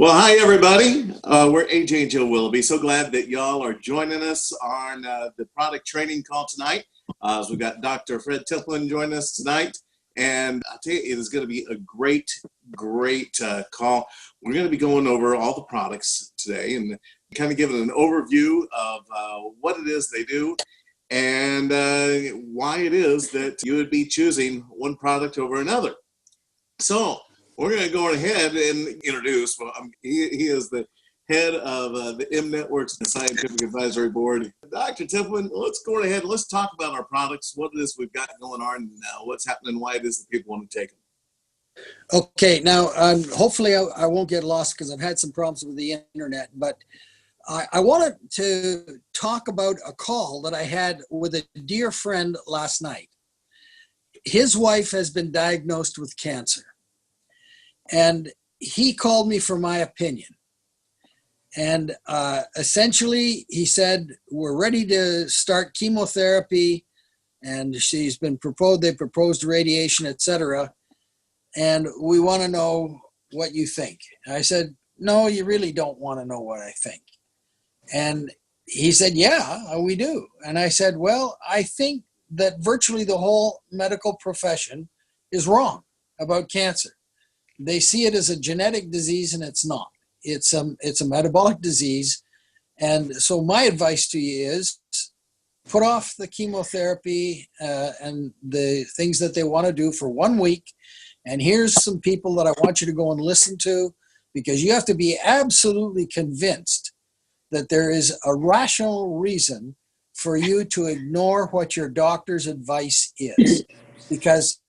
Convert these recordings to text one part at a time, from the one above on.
Well, hi everybody. We're AJ and Joe Willoughby. So glad that y'all are joining us on the product training call tonight. So we've got Dr. Fred Tipplin joining us tonight, and I tell you, it is going to be a great call. We're going to be going over all the products today and kind of giving an overview of what it is they do and why it is that you would be choosing one product over another. So we're going to go ahead and introduce, he is the head of the M Networks Scientific Advisory Board. Dr. Tipplin, let's go ahead and let's talk about our products, what it is we've got going on, what's happening, why it is that people want to take them. Okay, now hopefully I won't get lost because I've had some problems with the internet, but I wanted to talk about a call that I had with a dear friend last night. His wife has been diagnosed with cancer, and he called me for my opinion. And essentially, he said, we're ready to start chemotherapy, and they proposed radiation, etc. And we want to know what you think. And I said, no, you really don't want to know what I think. And he said, yeah, we do. And I said, well, I think that virtually the whole medical profession is wrong about cancer. They see it as a genetic disease, and it's not. It's a metabolic disease. And so my advice to you is put off the chemotherapy and the things that they want to do for 1 week. And here's some people that I want you to go and listen to, because you have to be absolutely convinced that there is a rational reason for you to ignore what your doctor's advice is, because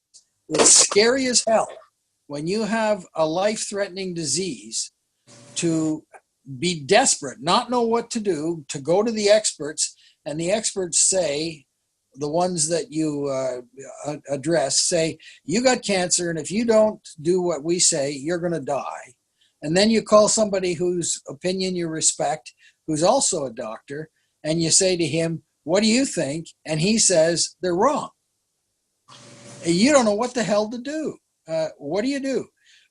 it's scary as hell when you have a life-threatening disease to be desperate, not know what to do, to go to the experts, and the experts say, the ones that you address say, you got cancer, and if you don't do what we say, you're going to die. And then you call somebody whose opinion you respect, who's also a doctor, and you say to him, what do you think? And he says, they're wrong. You don't know what the hell to do. What do you do?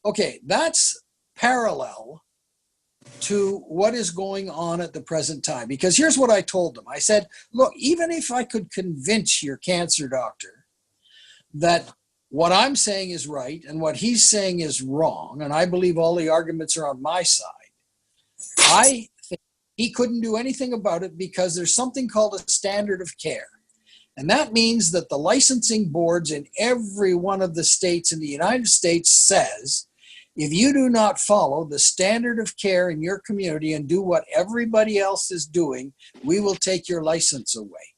Okay, that's parallel to what is going on at the present time. Because here's what I told them. I said, look, even if I could convince your cancer doctor that what I'm saying is right and what he's saying is wrong, and I believe all the arguments are on my side, I think he couldn't do anything about it, because there's something called a standard of care. And that means that the licensing boards in every one of the states in the United States says, if you do not follow the standard of care in your community and do what everybody else is doing, we will take your license away.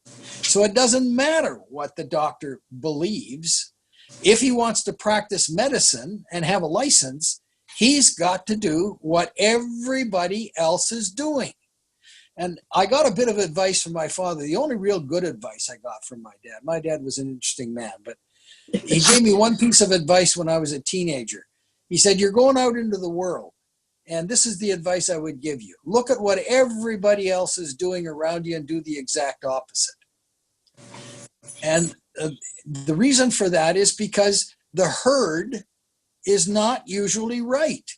So it doesn't matter what the doctor believes. If he wants to practice medicine and have a license, he's got to do what everybody else is doing. And I got a bit of advice from my father. The only real good advice I got from my dad was an interesting man, but he gave me one piece of advice when I was a teenager. He said, you're going out into the world, and this is the advice I would give you. Look at what everybody else is doing around you and do the exact opposite. And the reason for that is because the herd is not usually right.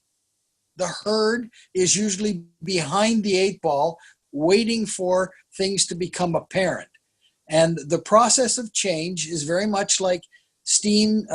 The herd is usually behind the 8 ball, waiting for things to become apparent. And the process of change is very much like steam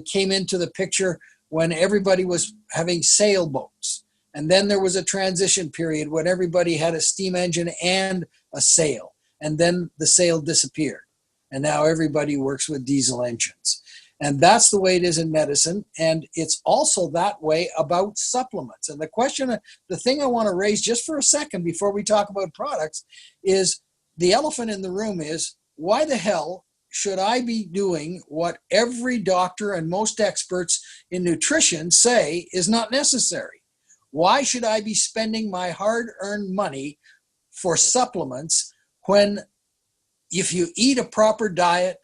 came into the picture when everybody was having sailboats. And then there was a transition period when everybody had a steam engine and a sail. And then the sail disappeared. And now everybody works with diesel engines. And that's the way it is in medicine. And it's also that way about supplements. And the thing I want to raise just for a second before we talk about products is the elephant in the room is, why the hell should I be doing what every doctor and most experts in nutrition say is not necessary? Why should I be spending my hard-earned money for supplements when if you eat a proper diet,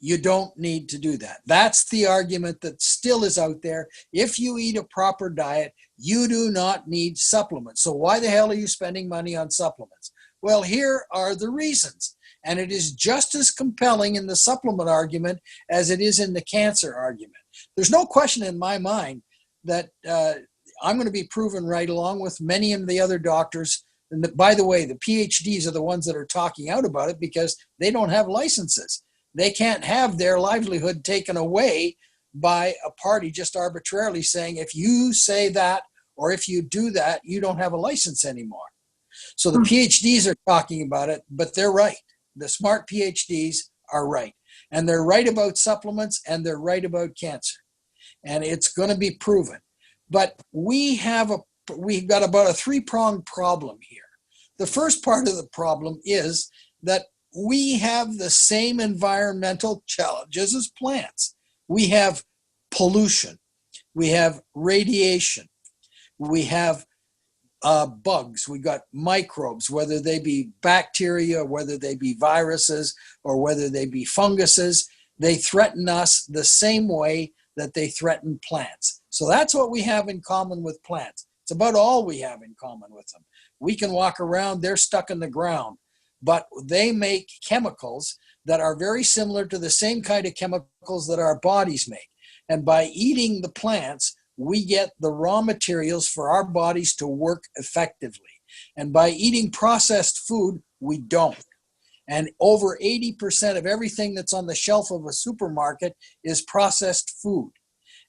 you don't need to do that? That's the argument that still is out there. If you eat a proper diet, you do not need supplements. So why the hell are you spending money on supplements? Well, here are the reasons. And it is just as compelling in the supplement argument as it is in the cancer argument. There's no question in my mind that I'm going to be proven right along with many of the other doctors. And by the way, the PhDs are the ones that are talking out about it because they don't have licenses. They can't have their livelihood taken away by a party just arbitrarily saying, if you say that or if you do that, you don't have a license anymore. So the PhDs are talking about it, but they're right. The smart PhDs are right. And they're right about supplements and they're right about cancer. And it's going to be proven. But we've got about a three-pronged problem here. The first part of the problem is that we have the same environmental challenges as plants. We have pollution, we have radiation, we have bugs, we got microbes, whether they be bacteria, whether they be viruses, or whether they be funguses. They threaten us the same way that they threaten plants. So that's what we have in common with plants. It's about all we have in common with them. We can walk around, they're stuck in the ground, but they make chemicals that are very similar to the same kind of chemicals that our bodies make. And by eating the plants, we get the raw materials for our bodies to work effectively. And by eating processed food, we don't. And over 80% of everything that's on the shelf of a supermarket is processed food.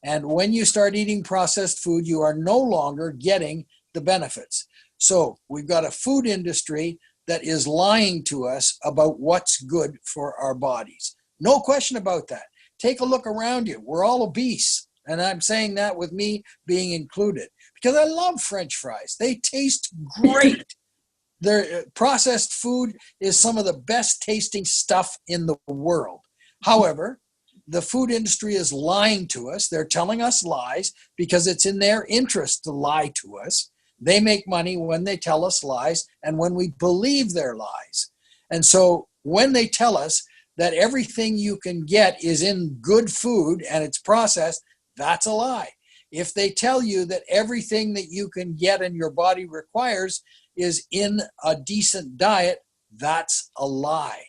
And when you start eating processed food, you are no longer getting the benefits. So we've got a food industry that is lying to us about what's good for our bodies. No question about that. Take a look around you. We're all obese. And I'm saying that with me being included because I love French fries. They taste great. Their processed food is some of the best tasting stuff in the world. However, the food industry is lying to us. They're telling us lies because it's in their interest to lie to us. They make money when they tell us lies and when we believe their lies. And so when they tell us that everything you can get is in good food and it's processed, that's a lie. If they tell you that everything that you can get and your body requires is in a decent diet, that's a lie.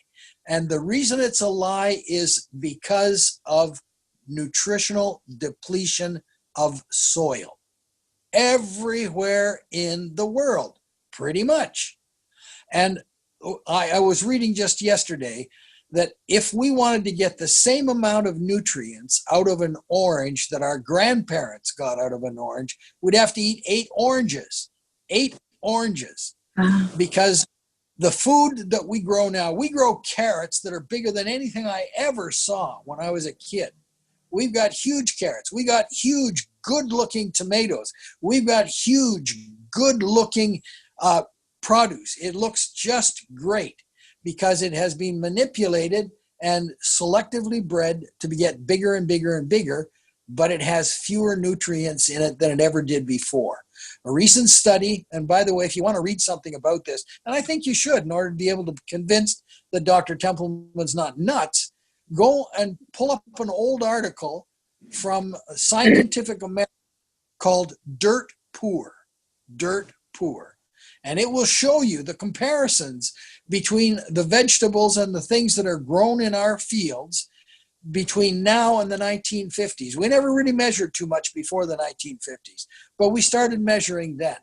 And the reason it's a lie is because of nutritional depletion of soil. Everywhere in the world, pretty much. And I was reading just yesterday that if we wanted to get the same amount of nutrients out of an orange that our grandparents got out of an orange, we'd have to eat 8 oranges. 8 oranges. Because the food that we grow now, we grow carrots that are bigger than anything I ever saw when I was a kid. We've got huge carrots. We got huge, good-looking tomatoes. We've got huge, good-looking produce. It looks just great because it has been manipulated and selectively bred to get bigger and bigger and bigger, but it has fewer nutrients in it than it ever did before. A recent study, and by the way, if you want to read something about this, and I think you should in order to be able to be convinced that Dr. Templeman's not nuts, go and pull up an old article from Scientific American called Dirt Poor. Dirt Poor. And it will show you the comparisons between the vegetables and the things that are grown in our fields between now and the 1950s. We never really measured too much before the 1950s, but we started measuring then.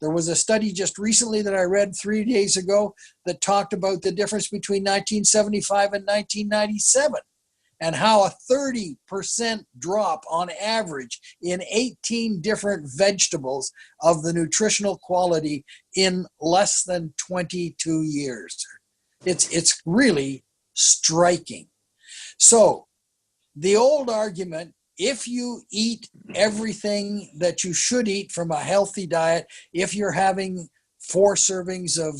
There was a study just recently that I read 3 days ago that talked about the difference between 1975 and 1997 and how a 30% drop on average in 18 different vegetables of the nutritional quality in less than 22 years. It's really striking. So the old argument, if you eat everything that you should eat from a healthy diet, if you're having 4 servings of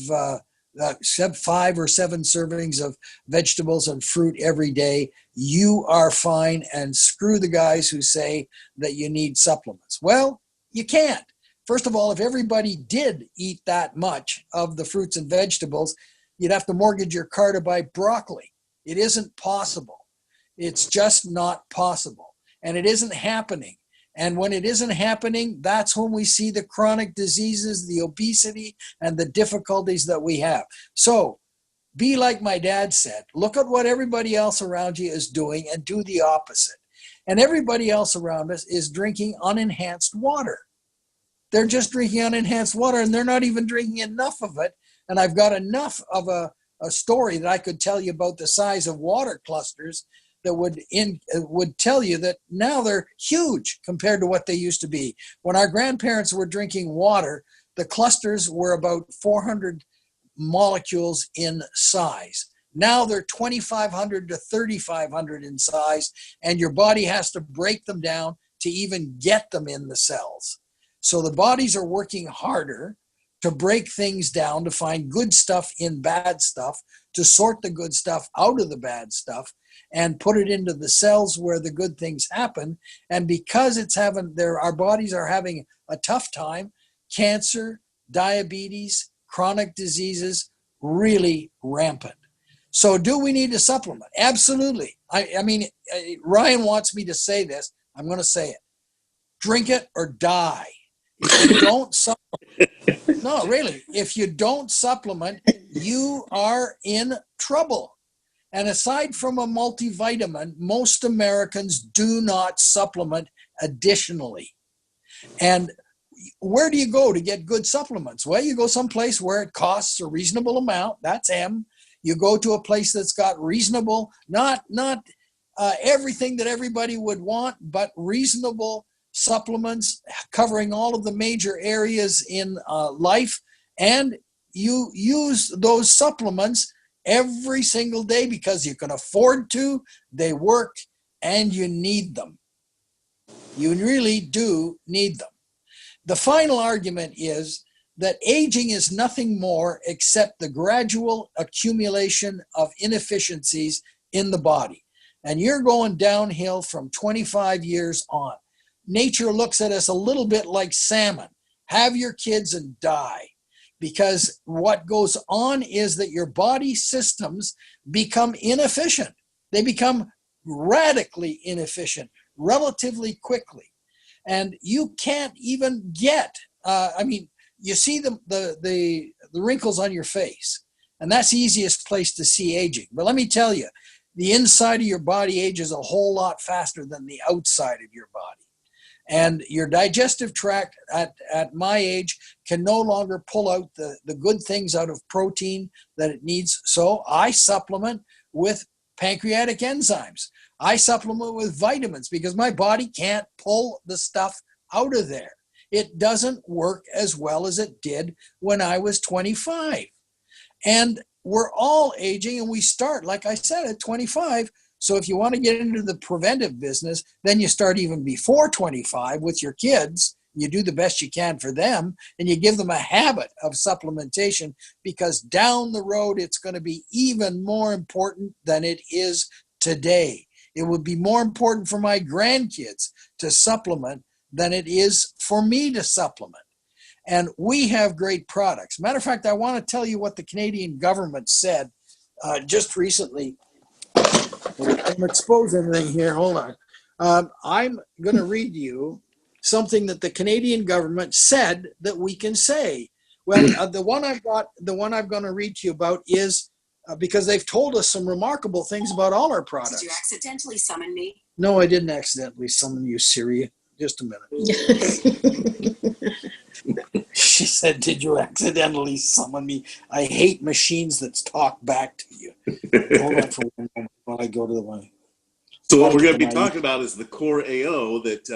5 or 7 servings of vegetables and fruit every day, you are fine, and screw the guys who say that you need supplements. Well, you can't. First of all, if everybody did eat that much of the fruits and vegetables, you'd have to mortgage your car to buy broccoli. It isn't possible. It's just not possible. And it isn't happening. And when it isn't happening, that's when we see the chronic diseases, the obesity, and the difficulties that we have. So be like my dad said, look at what everybody else around you is doing and do the opposite. And everybody else around us is drinking unenhanced water. they're just drinking unenhanced water, and they're not even drinking enough of it. And I've got enough of a story that I could tell you about the size of water clusters that would tell you that now they're huge compared to what they used to be. When our grandparents were drinking water, the clusters were about 400 molecules in size. Now they're 2,500 to 3,500 in size, and your body has to break them down to even get them in the cells. So the bodies are working harder to break things down, to find good stuff in bad stuff, to sort the good stuff out of the bad stuff, and put it into the cells where the good things happen. And because our bodies are having a tough time, cancer, diabetes, chronic diseases, really rampant. So do we need to supplement? Absolutely. I mean, Ryan wants me to say this. I'm going to say it. Drink it or die. If you don't supplement, no, really, if you don't supplement, you are in trouble. And aside from a multivitamin, most Americans do not supplement additionally. And where do you go to get good supplements? Well, you go someplace where it costs a reasonable amount. That's M. You go to a place that's got reasonable, not everything that everybody would want, but reasonable supplements covering all of the major areas in life. And you use those supplements every single day because you can afford to, they work, and you need them. You really do need them. The final argument is that aging is nothing more except the gradual accumulation of inefficiencies in the body. And you're going downhill from 25 years on. Nature looks at us a little bit like salmon. Have your kids and die. Because what goes on is that your body systems become inefficient. They become radically inefficient relatively quickly. And you can't even get, you see the wrinkles on your face, and that's the easiest place to see aging. But let me tell you, the inside of your body ages a whole lot faster than the outside of your body. And your digestive tract at my age can no longer pull out the good things out of protein that it needs. So I supplement with pancreatic enzymes. I supplement with vitamins because my body can't pull the stuff out of there. It doesn't work as well as it did when I was 25. And we're all aging, and we start, like I said, at 25. So if you want to get into the preventive business, then you start even before 25 with your kids. You do the best you can for them, and you give them a habit of supplementation, because down the road, it's going to be even more important than it is today. It would be more important for my grandkids to supplement than it is for me to supplement. And we have great products. Matter of fact, I want to tell you what the Canadian government said just recently. I'm exposing anything here. Hold on. I'm going to read you something that the Canadian government said that we can say. Well, the one I'm going to read to you about is because they've told us some remarkable things about all our products. Did you accidentally summon me? No, I didn't accidentally summon you, Siri. Just a minute. She said, "Did you accidentally summon me?" I hate machines that talk back to you. Hold on for one moment while I go to the one. So what we're going to be talking about is the Core AO that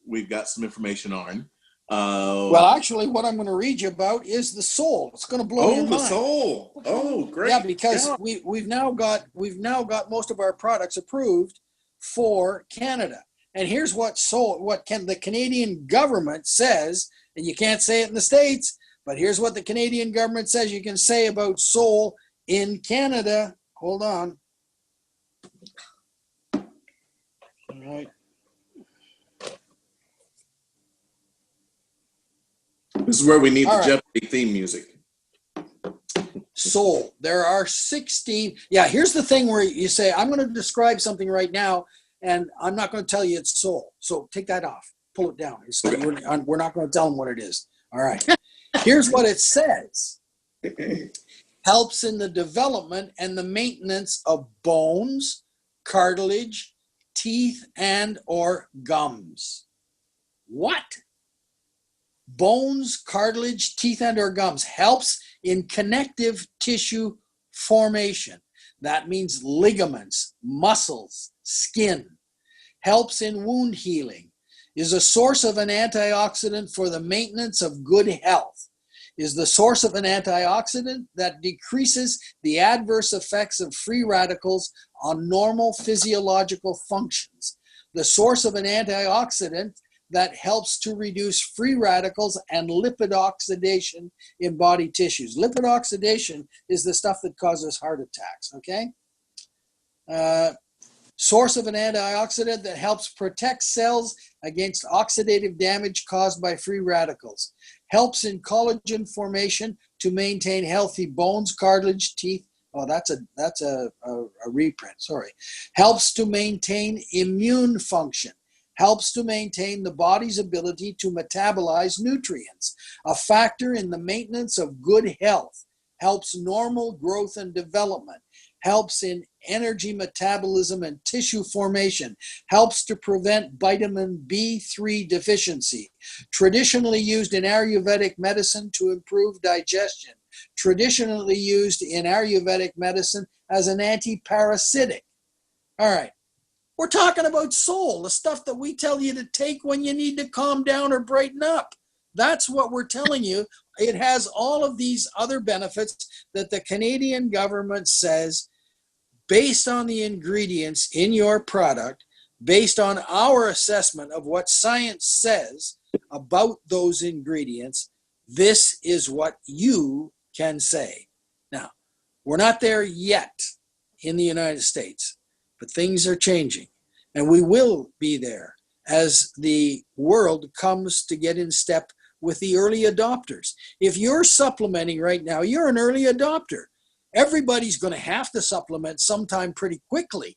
we've got some information on. Well, actually, what I'm going to read you about is the Soul. It's going to blow your mind. Oh, the Soul. Oh, great. Yeah, because we've now got most of our products approved for Canada. And here's what the Canadian government says, and you can't say it in the States, but here's what the Canadian government says you can say about Soul in Canada. Hold on. All right. This is where we need the Jeopardy theme music. Soul. There are 16. Yeah, here's the thing where you say, I'm going to describe something right now, and I'm not going to tell you it's Soul. So take that off. Pull it down. We're not going to tell them what it is. All right. Here's what it says. Helps in the development and the maintenance of bones, cartilage, teeth, and or gums. What? bones, cartilage, teeth, and or gums. Helps in connective tissue formation. That means ligaments, muscles, skin. Helps in wound healing. Is a source of an antioxidant for the maintenance of good health. Is the source of an antioxidant that decreases the adverse effects of free radicals on normal physiological functions. The source of an antioxidant that helps to reduce free radicals and lipid oxidation in body tissues. Lipid oxidation is the stuff that causes heart attacks, okay? Source of an antioxidant that helps protect cells against oxidative damage caused by free radicals. Helps in collagen formation to maintain healthy bones, cartilage, teeth. Oh, that's a reprint, sorry. Helps to maintain immune function. Helps to maintain the body's ability to metabolize nutrients. A factor in the maintenance of good health. Helps normal growth and development. Helps in energy metabolism and tissue formation, helps to prevent vitamin B3 deficiency, traditionally used in Ayurvedic medicine to improve digestion, traditionally used in Ayurvedic medicine as an anti-parasitic. All right, we're talking about soul, the stuff that we tell you to take when you need to calm down or brighten up. That's what we're telling you. It has all of these other benefits that the Canadian government says, based on the ingredients in your product, based on our assessment of what science says about those ingredients, this is what you can say. Now, we're not there yet in the United States, but things are changing, and we will be there as the world comes to get in step with the early adopters. If you're supplementing right now, you're an early adopter. Everybody's going to have to supplement sometime pretty quickly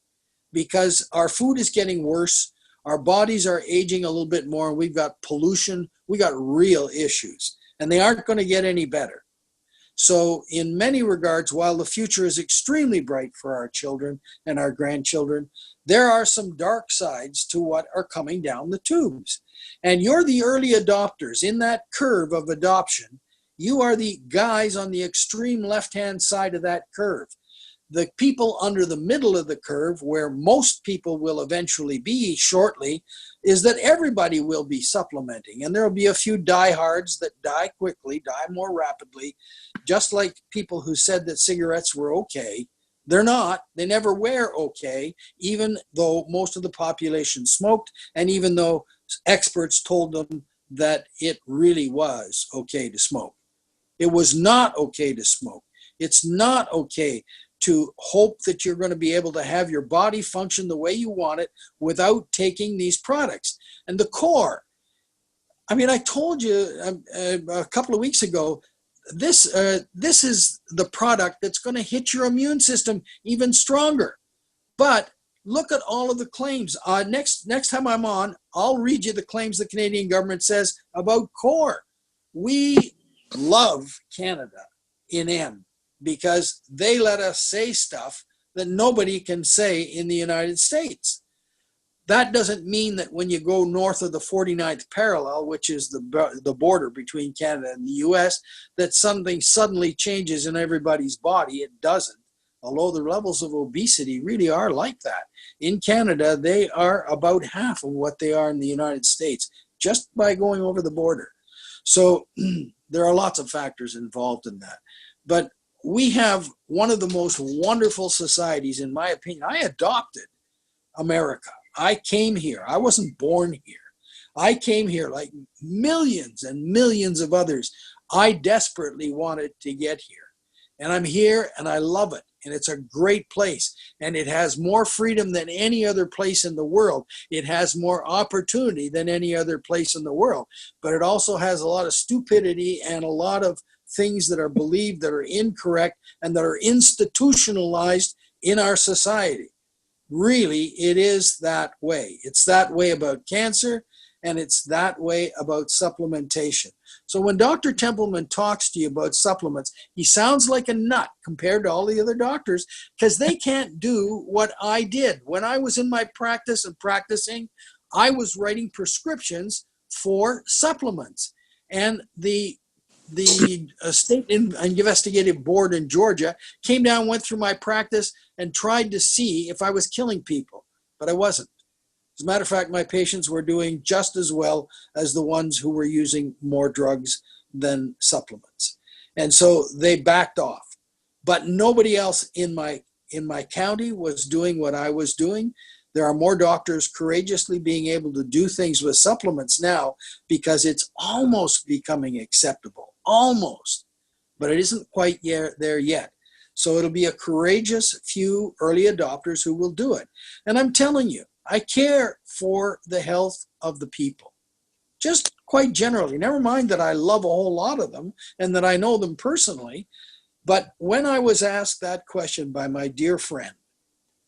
because our food is getting worse. Our bodies are aging a little bit more. We've got pollution. We got real issues, and they aren't going to get any better. So in many regards, while the future is extremely bright for our children and our grandchildren, there are some dark sides to what are coming down the tubes. And you're the early adopters in that curve of adoption. You are the guys on the extreme left-hand side of that curve. The people under the middle of the curve, where most people will eventually be shortly, is that everybody will be supplementing. And there will be a few diehards that die quickly, die more rapidly, just like people who said that cigarettes were okay. They're not. They never were okay, even though most of the population smoked, and even though experts told them that it really was okay to smoke. It was not okay to smoke. It's not okay to hope that you're going to be able to have your body function the way you want it without taking these products. And the core, I mean, I told you a couple of weeks ago, this is the product that's going to hit your immune system even stronger. But look at all of the claims. Next time I'm on, I'll read you the claims the Canadian government says about core. We love Canada in M because they let us say stuff that nobody can say in the United States. That doesn't mean that when you go north of the 49th parallel, which is the border between Canada and the US, that something suddenly changes in everybody's body. It doesn't. Although the levels of obesity really are like that. In Canada, they are about half of what they are in the United States, just by going over the border. So there are lots of factors involved in that. But we have one of the most wonderful societies, in my opinion. I adopted America. I came here. I wasn't born here. I came here like millions and millions of others. I desperately wanted to get here. And I'm here and I love it. And it's a great place. And it has more freedom than any other place in the world. It has more opportunity than any other place in the world. But it also has a lot of stupidity and a lot of things that are believed that are incorrect and that are institutionalized in our society. Really, it is that way. It's that way about cancer, and it's that way about supplementation. So when Dr. Templeman talks to you about supplements, he sounds like a nut compared to all the other doctors because they can't do what I did. When I was in my practice and practicing, I was writing prescriptions for supplements. And the state investigative board in Georgia came down, went through my practice, and tried to see if I was killing people, but I wasn't. As a matter of fact, my patients were doing just as well as the ones who were using more drugs than supplements. And so they backed off. But nobody else in my county was doing what I was doing. There are more doctors courageously being able to do things with supplements now because it's almost becoming acceptable, almost, but it isn't quite there yet. So it'll be a courageous few early adopters who will do it. And I'm telling you, I care for the health of the people, just quite generally. Never mind that I love a whole lot of them and that I know them personally. But when I was asked that question by my dear friend,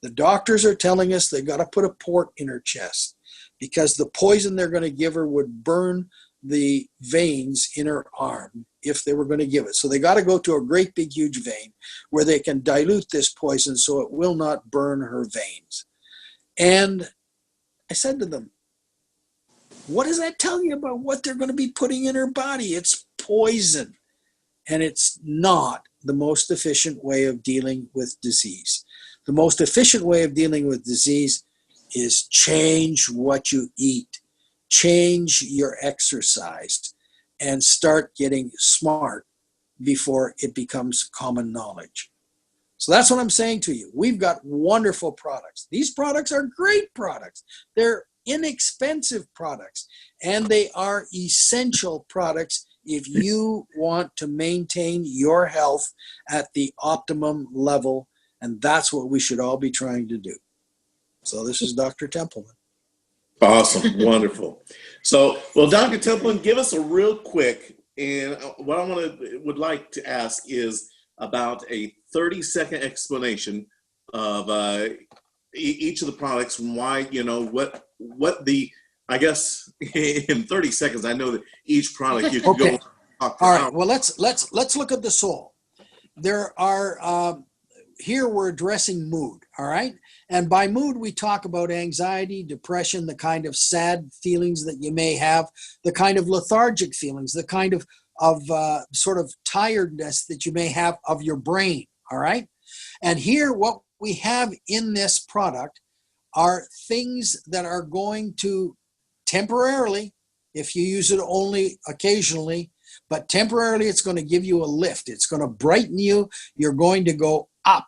the doctors are telling us they got to put a port in her chest because the poison they're going to give her would burn the veins in her arm if they were going to give it. So they got to go to a great big huge vein where they can dilute this poison so it will not burn her veins. And I said to them, what does that tell you about what they're going to be putting in her body? It's poison. And it's not the most efficient way of dealing with disease. The most efficient way of dealing with disease is change what you eat, change your exercise, and start getting smart before it becomes common knowledge. So that's what I'm saying to you. We've got wonderful products. These products are great products. They're inexpensive products, and they are essential products if you want to maintain your health at the optimum level. And that's what we should all be trying to do. So this is Dr. Templeman. Awesome. Wonderful. So, well, Dr. Templeman, give us a real quick, and what I would like to ask is about a 30-second explanation of each of the products and why, what the, I guess in 30 seconds, I know that each product you can okay. go. All right. Well, let's look at the soul. There are, here we're addressing mood, all right? And by mood, we talk about anxiety, depression, the kind of sad feelings that you may have, the kind of lethargic feelings, the kind of sort of tiredness that you may have of your brain, all right? And here, what we have in this product are things that are going to temporarily, if you use it only occasionally, but temporarily it's going to give you a lift. It's going to brighten you. You're going to go up.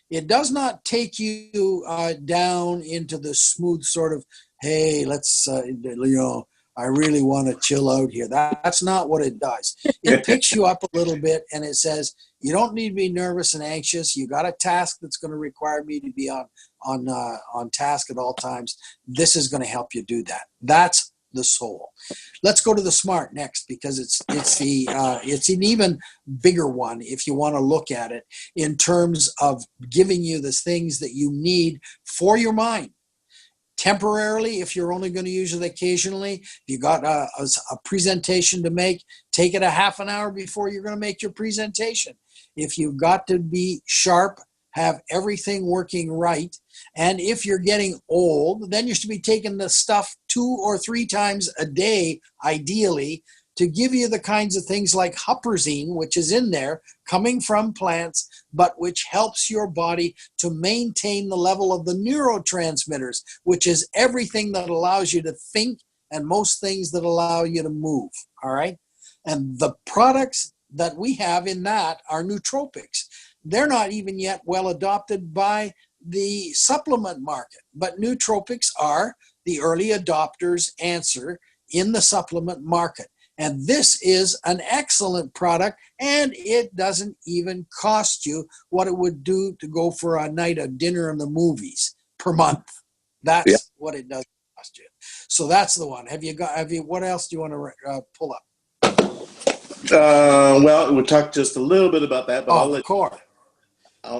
It does not take you down into the smooth sort of, hey, let's, I really want to chill out here. That's not what it does. It picks you up a little bit and it says, you don't need to be nervous and anxious. You got a task that's going to require me to be on task at all times. This is going to help you do that. That's the soul. Let's go to the smart next, because it's an even bigger one if you want to look at it in terms of giving you the things that you need for your mind. Temporarily, if you're only going to use it occasionally, if you got a presentation to make, take it a half an hour before you're going to make your presentation. If you've got to be sharp, have everything working right, and if you're getting old, then you should be taking the stuff 2 or 3 times a day, ideally, to give you the kinds of things like huperzine, which is in there, coming from plants, but which helps your body to maintain the level of the neurotransmitters, which is everything that allows you to think and most things that allow you to move, all right? And the products that we have in that are nootropics. They're not even yet well adopted by the supplement market, but nootropics are the early adopters' answer in the supplement market. And this is an excellent product, and it doesn't even cost you what it would do to go for a night of dinner and the movies per month. That's what it does cost you. So that's the one. What else do you want to pull up? Well, we'll talk just a little bit about that, but I'll let core.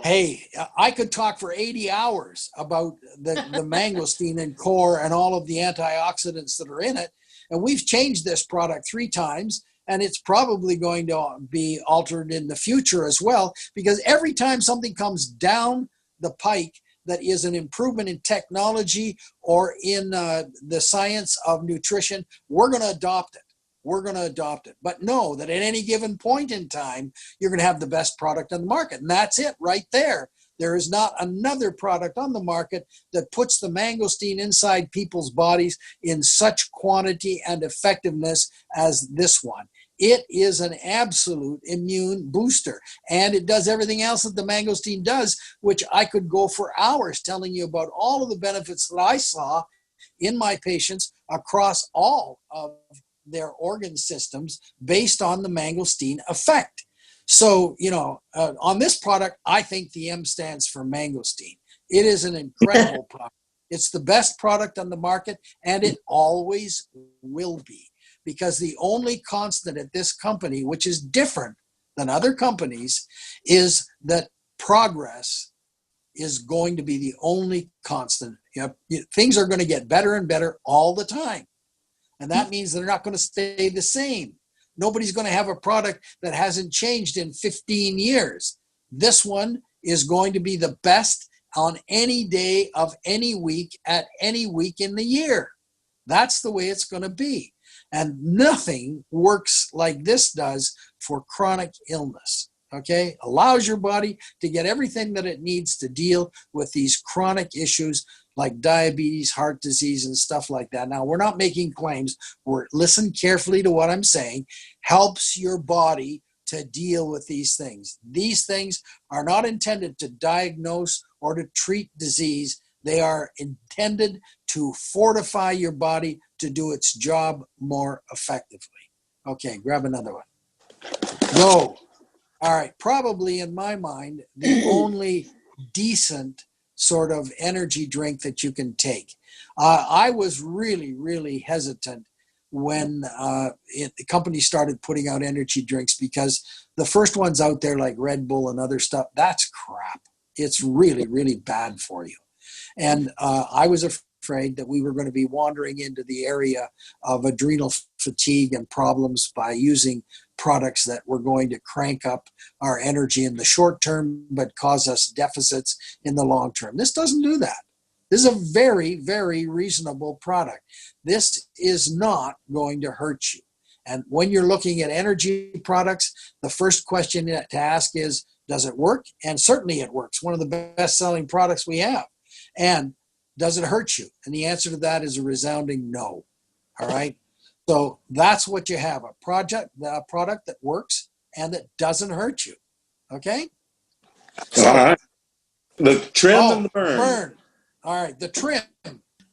Hey, I could talk for 80 hours about the mangosteen and core and all of the antioxidants that are in it. And we've changed this product 3 times, and it's probably going to be altered in the future as well, because every time something comes down the pike that is an improvement in technology or in the science of nutrition, we're going to adopt it. we're going to adopt it. But know that at any given point in time, you're going to have the best product on the market. And that's it right there. There is not another product on the market that puts the mangosteen inside people's bodies in such quantity and effectiveness as this one. It is an absolute immune booster, and it does everything else that the mangosteen does, which I could go for hours telling you about all of the benefits that I saw in my patients across all of their organ systems based on the mangosteen effect. So, on this product, I think the M stands for mangosteen. It is an incredible product. It's the best product on the market, and it always will be. Because the only constant at this company, which is different than other companies, is that progress is going to be the only constant. Things are going to get better and better all the time. And that means they're not going to stay the same. Nobody's going to have a product that hasn't changed in 15 years. This one is going to be the best on any day of any week at any week in the year. That's the way it's going to be. And nothing works like this does for chronic illness, okay? Allows your body to get everything that it needs to deal with these chronic issues like diabetes, heart disease, and stuff like that. Now, we're not making claims. Listen carefully to what I'm saying. Helps your body to deal with these things. These things are not intended to diagnose or to treat disease. They are intended to fortify your body to do its job more effectively. Okay, grab another one. No. All right, probably in my mind, the only decent sort of energy drink that you can take. I was really, really hesitant when the company started putting out energy drinks because the first ones out there like Red Bull and other stuff, that's crap. It's really, really bad for you. And I was afraid that we were going to be wandering into the area of adrenal fatigue and problems by using products that were going to crank up our energy in the short term but cause us deficits in the long term. This doesn't do that. This is a very, very reasonable product. This is not going to hurt you. And when you're looking at energy products, the first question to ask is, does it work? And certainly it works. One of the best-selling products we have. And does it hurt you? And the answer to that is a resounding no. All right? So that's what you have, a product that works and that doesn't hurt you. Okay? So, all right. The trim and the burn. All right, the trim.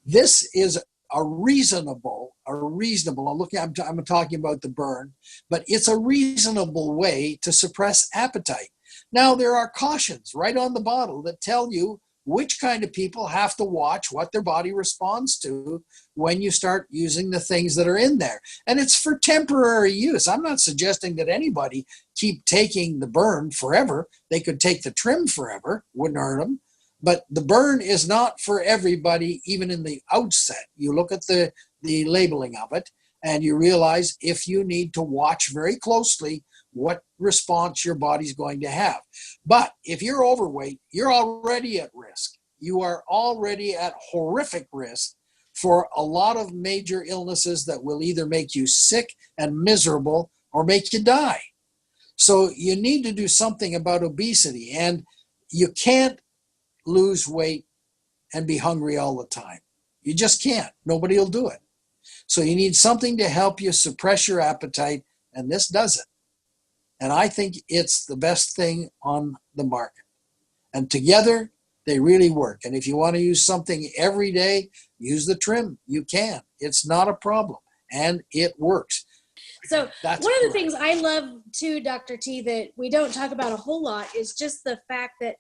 This is a reasonable, I'm talking about the burn, but it's a reasonable way to suppress appetite. Now, there are cautions right on the bottle that tell you which kind of people have to watch what their body responds to when you start using the things that are in there. And it's for temporary use. I'm not suggesting that anybody keep taking the burn forever. They could take the trim forever, wouldn't hurt them. But the burn is not for everybody, even in the outset. You look at the labeling of it, and you realize if you need to watch very closely what response your body's going to have. But if you're overweight, you're already at risk. You are already at horrific risk for a lot of major illnesses that will either make you sick and miserable or make you die. So you need to do something about obesity, and you can't lose weight and be hungry all the time. You just can't. Nobody will do it. So you need something to help you suppress your appetite, and this does it. And I think it's the best thing on the market. And together, they really work. And if you want to use something every day, use the trim. You can. It's not a problem. And it works. So one of the things I love too, Dr. T, that we don't talk about a whole lot is just the fact that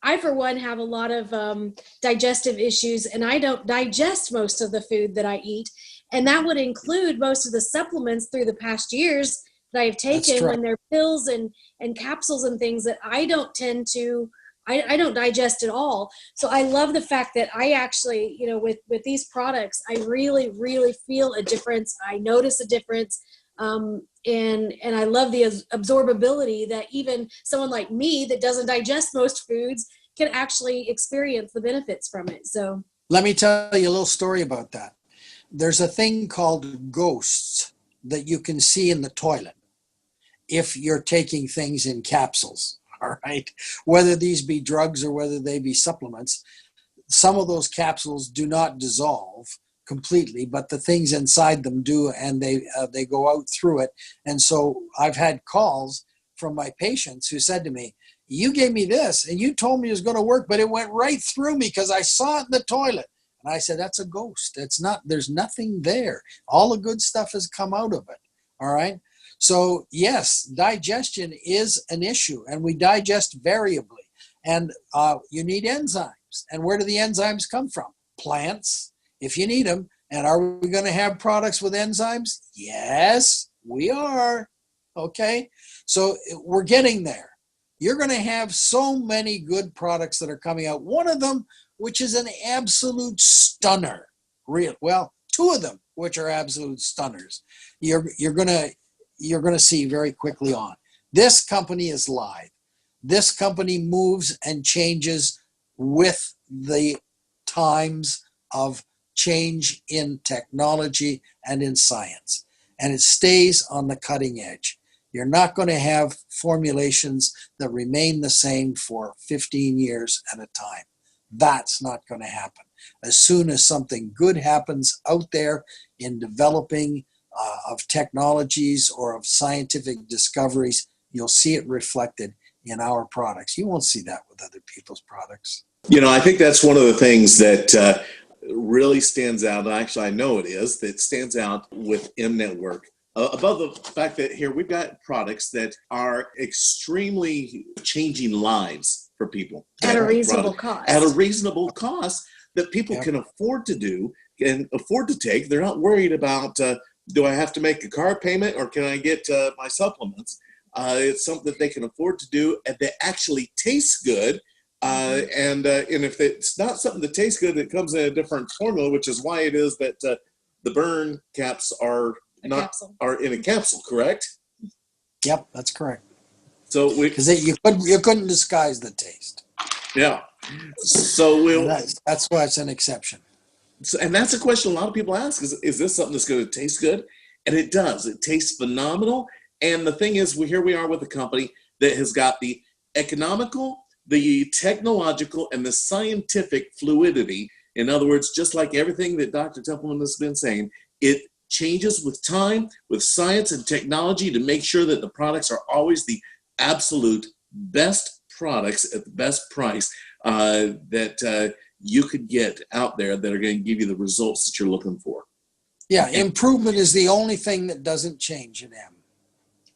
I, for one, have a lot of digestive issues, and I don't digest most of the food that I eat. And that would include most of the supplements through the past years that I've taken when they're pills and capsules and things that I don't tend to, I don't digest at all. So I love the fact that I actually, with these products, I really, really feel a difference. I notice a difference. And I love the absorbability that even someone like me that doesn't digest most foods can actually experience the benefits from it. So let me tell you a little story about that. There's a thing called ghosts that you can see in the toilet if you're taking things in capsules, all right? Whether these be drugs or whether they be supplements, some of those capsules do not dissolve completely, but the things inside them do, and they go out through it. And so I've had calls from my patients who said to me, you gave me this and you told me it was going to work, but it went right through me because I saw it in the toilet. And I said, that's a ghost. It's not, there's nothing there. All the good stuff has come out of it. All right. So yes, digestion is an issue, and we digest variably, and you need enzymes. And where do the enzymes come from? Plants, if you need them. And are we going to have products with enzymes? Yes, we are. Okay. So we're getting there. You're going to have so many good products that are coming out. One of them, which is an absolute stunner, well, two of them, which are absolute stunners, you're going to see very quickly on. This company is live. This company moves and changes with the times of change in technology and in science, and it stays on the cutting edge. You're not going to have formulations that remain the same for 15 years at a time. That's not going to happen. As soon as something good happens out there in developing of technologies or of scientific discoveries, you'll see it reflected in our products. You won't see that with other people's products. You know, I think that's one of the things that really stands out. Actually, I know it is, that stands out with M Network. Above the fact that here we've got products that are extremely changing lives for people. At a reasonable cost. At a reasonable cost that people can afford to do and afford to take. They're not worried about, do I have to make a car payment or can I get my supplements? It's something that they can afford to do and that actually tastes good. And if it's not something that tastes good, it comes in a different formula, which is why it is that the burn caps are in a capsule, correct? Yep, that's correct. So because you couldn't disguise the taste. Yeah. So that's why it's an exception. So, and that's a question a lot of people ask: is this something that's going to taste good? And it does. It tastes phenomenal. And the thing is, here we are with a company that has got the economical, the technological, and the scientific fluidity. In other words, just like everything that Dr. Templeman has been saying, it changes with time, with science and technology to make sure that the products are always the absolute best products at the best price that you could get out there that are going to give you the results that you're looking for. Yeah, improvement is the only thing that doesn't change in M.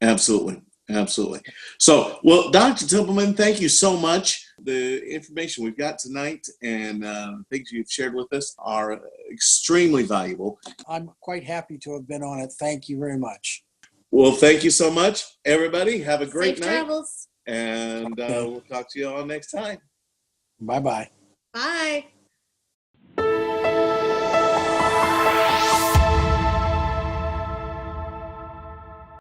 Absolutely. Absolutely. So, well, Dr. Templeman, thank you so much. The information we've got tonight and things you've shared with us are extremely valuable. I'm quite happy to have been on it. Thank you very much. Well, thank you so much, everybody. Have a great night. Travels. And we'll talk to you all next time. Bye-bye. Bye.